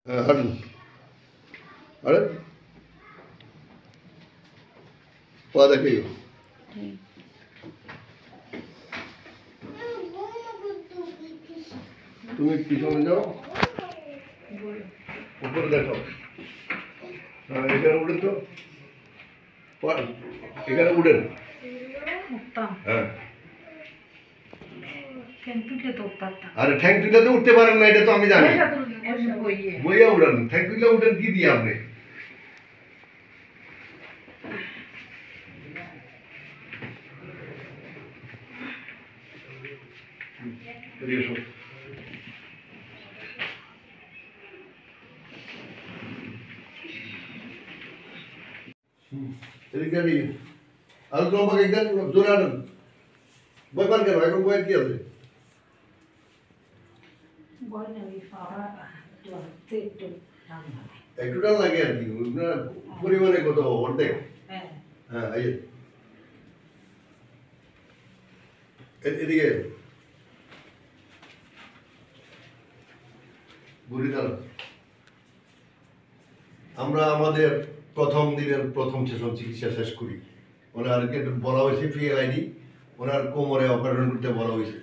হাঁটুন। আরে পা দেখে তুমি পিছনে যাও, উপরে দেখো। এখানে উঠেন তো, এখানে উঠেন। হ্যাঁ, আরে ঠ্যাং তুলে তো উঠতে পারেন না, এটা তো আমি জানি। বইয়া উড়ান, ঠ্যাং তুলে উঠেন কি দিয়ে আপনি? এদিকে আর লম্বা একদম জোরে আনেন। বই পান কেন? এখন বইয়ের কি আছে? একটু টান লাগে আর কি, পরিমাণে কত অর্ধেক। হ্যাঁ, এদিকে আমরা আমাদের প্রথম দিনের প্রথম সেশন চিকিৎসা শেষ করি। ওনারকে বলা হয়েছে PLID, ওনার কোমরে অপারেশন করতে বলা হয়েছে।